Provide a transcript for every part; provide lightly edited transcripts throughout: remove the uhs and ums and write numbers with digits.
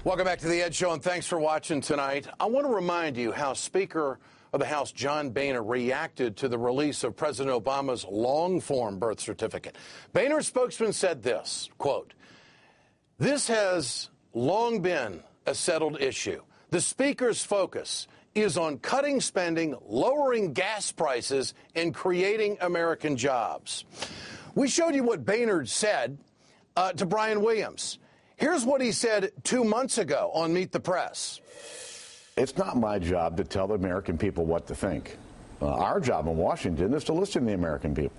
Welcome back to the Ed Show, and thanks for watching tonight. I want to remind you how Speaker of the House John Boehner reacted to the release of President Obama's long-form birth certificate. Boehner's spokesman said this, quote, "This has long been a settled issue. The Speaker's focus is on cutting spending, lowering gas prices, and creating American jobs." We showed you what Boehner said to Brian Williams. Here's what he said 2 months ago on Meet the Press. It's not my job to tell the American people what to think. Our job in Washington is to listen to the American people.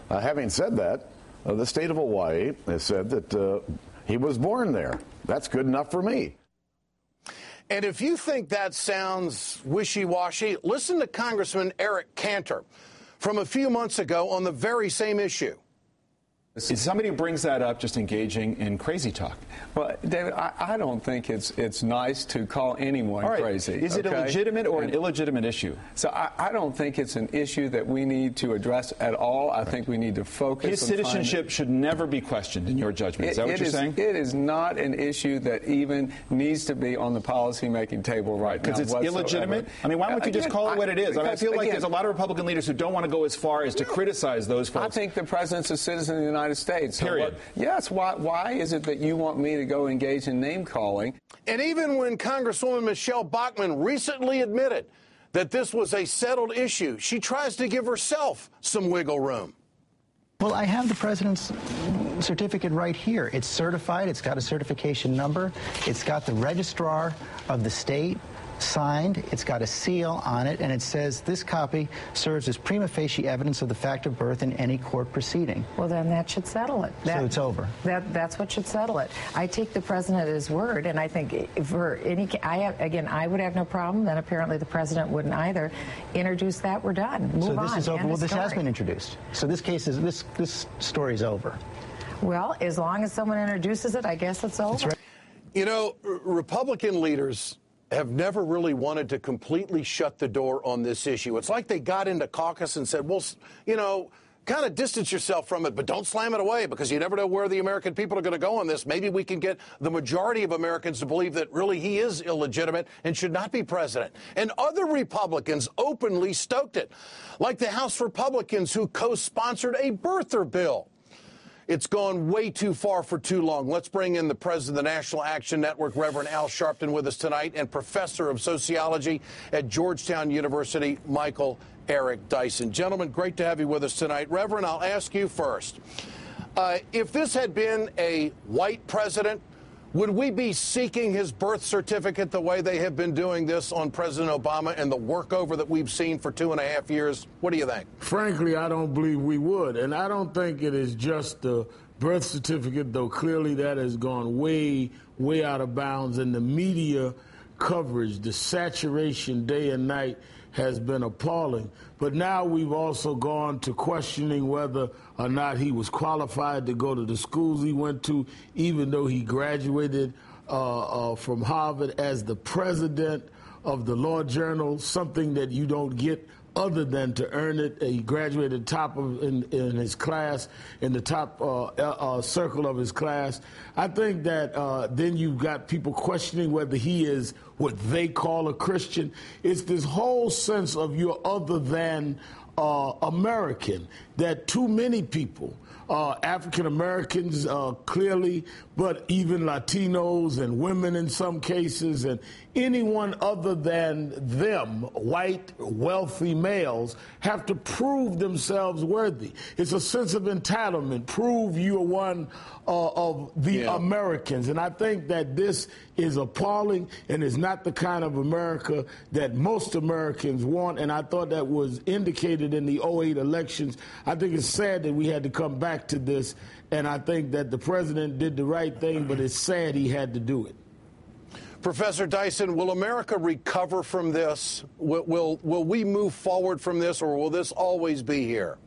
Having said that, the state of Hawaii has said that he was born there. That's good enough for me. And if you think that sounds wishy-washy, listen to Congressman Eric Cantor from a few months ago on the very same issue. Is somebody who brings that up just engaging in crazy talk? Well, David, I don't think it's nice to call anyone crazy. Is it a legitimate or an illegitimate issue? So I don't think it's an issue that we need to address at all. I think we need to focus. His citizenship should never be questioned, in your judgment. Is that what you're saying? It is not an issue that even needs to be on the policymaking table right now. Because it's illegitimate? I mean, why don't you just call it what it is? I feel like there's a lot of Republican leaders who don't want to go as far as to criticize those folks. I think the president's a citizen of the United States. Period. Yes. Why is it that you want me to go engage in name calling? And even when Congresswoman Michelle Bachmann recently admitted that this was a settled issue, she tries to give herself some wiggle room. Well, I have the president's certificate right here. It's certified. It's got a certification number. It's got the registrar of the state signed. It's got a seal on it, and it says this copy serves as prima facie evidence of the fact of birth in any court proceeding. Well, then that should settle it. So it's over. That's what should settle it. I take the president at his word, and I think for any, I would have no problem. Then apparently the president wouldn't either. Introduce that, we're done. Move on. So this is over. Well, this has been introduced. So this case is this story is over. Well, as long as someone introduces it, I guess it's over. That's right. You know, Republican leaders have never really wanted to completely shut the door on this issue. It's like they got into caucus and said, well, you know, kind of distance yourself from it, but don't slam it away because you never know where the American people are going to go on this. Maybe we can get the majority of Americans to believe that really he is illegitimate and should not be president. And other Republicans openly stoked it, like the House Republicans who co-sponsored a birther bill. It's gone way too far for too long. Let's bring in the president of the National Action Network, Reverend Al Sharpton, with us tonight, and professor of sociology at Georgetown University, Michael Eric Dyson. Gentlemen, great to have you with us tonight. Reverend, I'll ask you first. If this had been a white president, would we be seeking his birth certificate the way they have been doing this on President Obama and the workover that we've seen for 2.5 years? What do you think? Frankly, I don't believe we would. And I don't think it is just the birth certificate, though clearly that has gone way, way out of bounds. And the media coverage, the saturation day and night has been appalling. But now we've also gone to questioning whether or not he was qualified to go to the schools he went to, even though he graduated from Harvard as the president of the Law Journal, something that you don't get other than to earn it. He graduated top of in his class, in the top circle of his class. I think that then you've got people questioning whether he is what they call a Christian. It's this whole sense of you're other than American that too many people, African Americans clearly, but even Latinos and women in some cases, and anyone other than them, white, wealthy males, have to prove themselves worthy. It's a sense of entitlement. Prove you are one of the Americans. And I think that this is appalling and is not the kind of America that most Americans want. And I thought that was indicated in the 2008 elections. I think it's sad that we had to come back to this. And I think that the president did the right thing, but it's sad he had to do it. Professor Dyson, will America recover from this? Will we move forward from this, or will this always be here?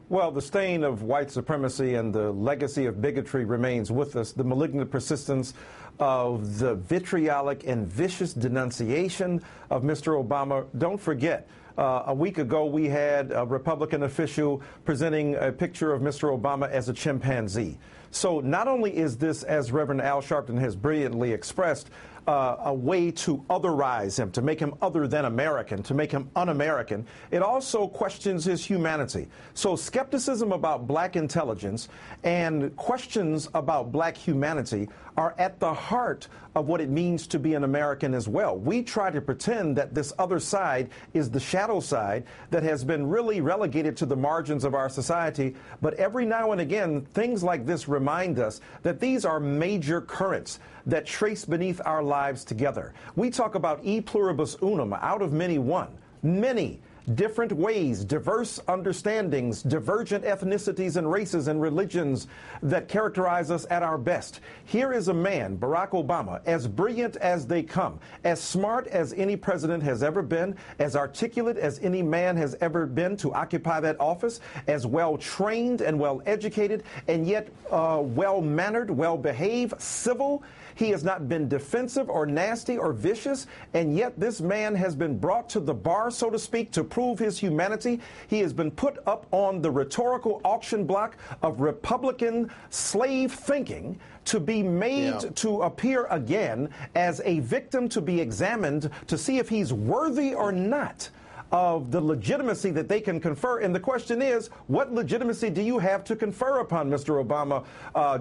Well, the stain of white supremacy and the legacy of bigotry remains with us. The malignant persistence of the vitriolic and vicious denunciation of Mr. Obama. Don't forget, A week ago, we had a Republican official presenting a picture of Mr. Obama as a chimpanzee. So not only is this, as Reverend Al Sharpton has brilliantly expressed, a way to otherize him, to make him other than American, to make him un-American, it also questions his humanity. So skepticism about black intelligence and questions about black humanity are at the heart of what it means to be an American as well. We try to pretend that this other side is the shadow side that has been really relegated to the margins of our society. But every now and again, things like this remind us that these are major currents that trace beneath our lives together. We talk about e pluribus unum, out of many one. Many different ways, diverse understandings, divergent ethnicities and races and religions that characterize us at our best. Here is a man, Barack Obama, as brilliant as they come, as smart as any president has ever been, as articulate as any man has ever been to occupy that office, as well trained and well educated, and yet well mannered, well behaved, civil. He has not been defensive or nasty or vicious, and yet this man has been brought to the bar, so to speak, to prove his humanity. He has been put up on the rhetorical auction block of Republican slave thinking to be made to appear again as a victim to be examined to see if he's worthy or not of the legitimacy that they can confer. And the question is, what legitimacy do you have to confer upon Mr. Obama,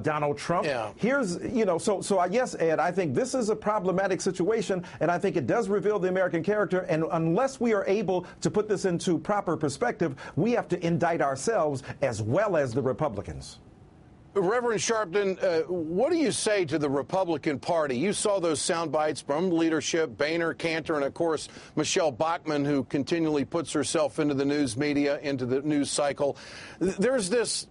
Donald Trump? Here's, so yes, Ed, I think this is a problematic situation, and I think it does reveal the American character. And unless we are able to put this into proper perspective, we have to indict ourselves as well as the Republicans. Reverend Sharpton, what do you say to the Republican Party? You saw those sound bites from leadership, Boehner, Cantor, and, of course, Michelle Bachmann, who continually puts herself into the news media, into the news cycle. There's this,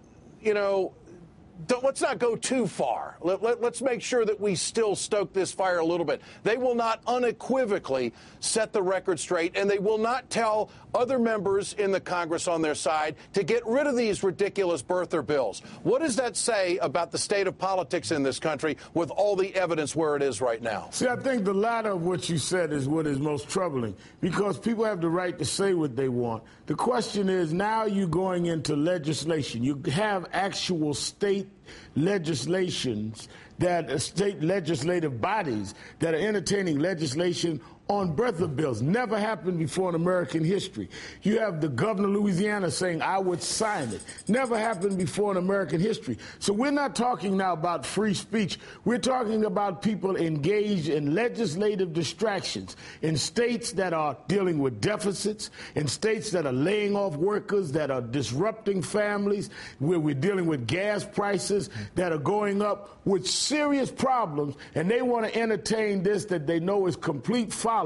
let's not go too far. Let's make sure that we still stoke this fire a little bit. They will not unequivocally set the record straight, and they will not tell other members in the Congress on their side to get rid of these ridiculous birther bills. What does that say about the state of politics in this country with all the evidence where it is right now? See, I think the latter of what you said is what is most troubling, because people have the right to say what they want. The question is, now you're going into legislation. You have actual state legislations, that state legislative bodies that are entertaining legislation on birther bills. Never happened before in American history. You have the governor of Louisiana saying, I would sign it. Never happened before in American history. So we're not talking now about free speech. We're talking about people engaged in legislative distractions in states that are dealing with deficits, in states that are laying off workers, that are disrupting families, where we're dealing with gas prices that are going up with serious problems, and they want to entertain this that they know is complete folly.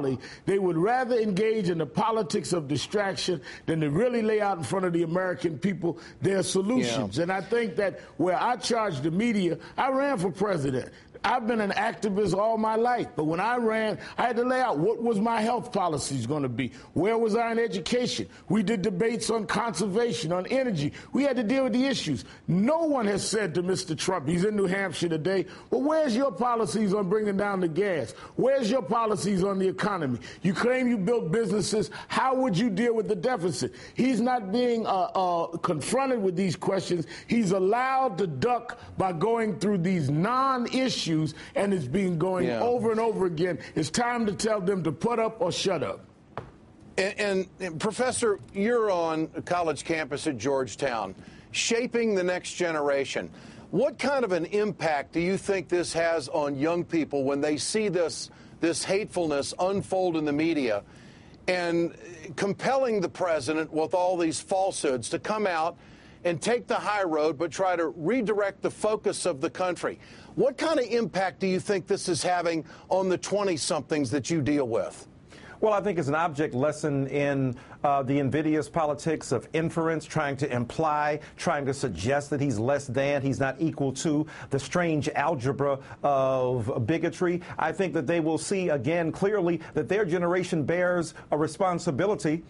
They would rather engage in the politics of distraction than to really lay out in front of the American people their solutions. And I think that where I charge the media, I ran for president. I've been an activist all my life, but when I ran, I had to lay out what was my health policies going to be. Where was I in education? We did debates on conservation, on energy. We had to deal with the issues. No one has said to Mr. Trump, he's in New Hampshire today, well, where's your policies on bringing down the gas? Where's your policies on the economy? You claim you built businesses. How would you deal with the deficit? He's not being confronted with these questions. He's allowed to duck by going through these non-issues, and it's been going over and over again. It's time to tell them to put up or shut up. And Professor, you're on a college campus at Georgetown, shaping the next generation. What kind of an impact do you think this has on young people when they see this hatefulness unfold in the media and compelling the president with all these falsehoods to come out and take the high road but try to redirect the focus of the country? What kind of impact do you think this is having on the 20-somethings that you deal with? Well, I think it's an object lesson in the invidious politics of inference, trying to imply, trying to suggest that he's less than, he's not equal to, the strange algebra of bigotry. I think that they will see again clearly that their generation bears a responsibility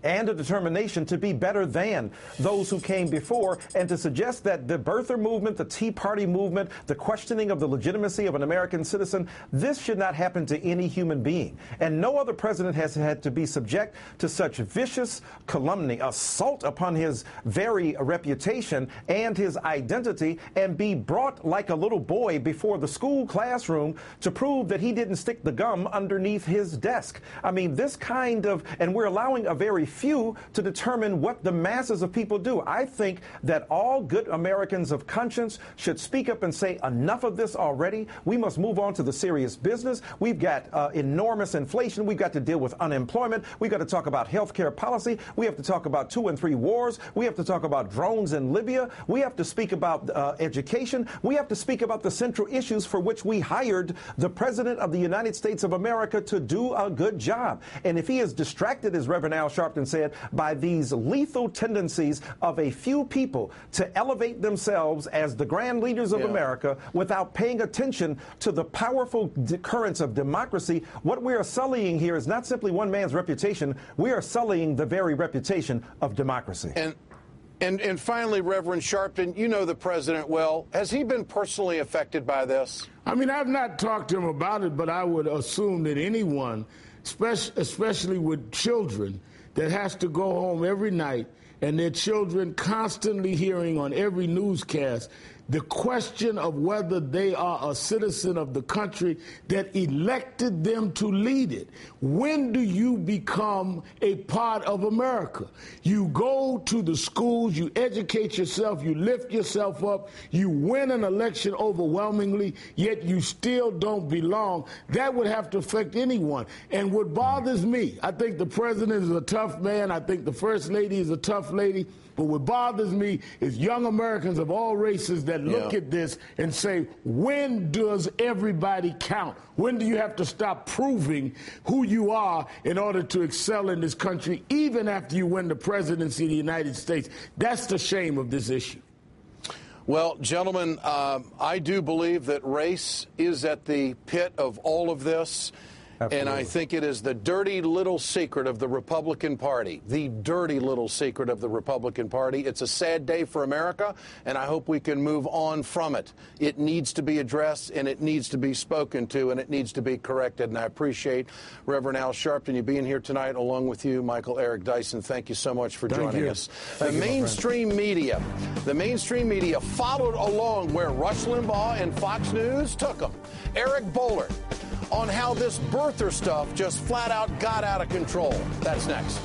and a determination to be better than those who came before, and to suggest that the birther movement, the Tea Party movement, the questioning of the legitimacy of an American citizen, this should not happen to any human being. And no other president has had to be subject to such vicious calumny, assault upon his very reputation and his identity, and be brought like a little boy before the school classroom to prove that he didn't stick the gum underneath his desk. I mean, this kind of, and we're allowing a very few to determine what the masses of people do. I think that all good Americans of conscience should speak up and say, enough of this already. We must move on to the serious business. We've got enormous inflation. We've got to deal with unemployment. We've got to talk about health care policy. We have to talk about 2 and 3 wars. We have to talk about drones in Libya. We have to speak about education. We have to speak about the central issues for which we hired the President of the United States of America to do a good job. And if he is distracted, as Reverend Al Sharpton said, by these lethal tendencies of a few people to elevate themselves as the grand leaders of America without paying attention to the powerful currents of democracy, what we are sullying here is not simply one man's reputation. We are sullying the very reputation of democracy. And finally, Reverend Sharpton, you know the president well. Has he been personally affected by this? I mean, I've not talked to him about it, but I would assume that anyone, especially with children, that has to go home every night and their children constantly hearing on every newscast the question of whether they are a citizen of the country that elected them to lead it. When do you become a part of America? You go to the schools, you educate yourself, you lift yourself up, you win an election overwhelmingly, yet you still don't belong. That would have to affect anyone. And what bothers me, I think the president is a tough man. I think the first lady is a tough lady. But what bothers me is young Americans of all races that look at this and say, when does everybody count? When do you have to stop proving who you are in order to excel in this country, even after you win the presidency of the United States? That's the shame of this issue. Well, gentlemen, I do believe that race is at the pit of all of this. Absolutely. And I think it is the dirty little secret of the Republican Party, the dirty little secret of the Republican Party. It's a sad day for America, and I hope we can move on from it. It needs to be addressed, and it needs to be spoken to, and it needs to be corrected. And I appreciate Reverend Al Sharpton, you being here tonight, along with you, Michael Eric Dyson. Thank you so much for joining us. The mainstream media followed along where Rush Limbaugh and Fox News took them. Eric Boehlert on how this birther stuff just flat out got out of control. That's next.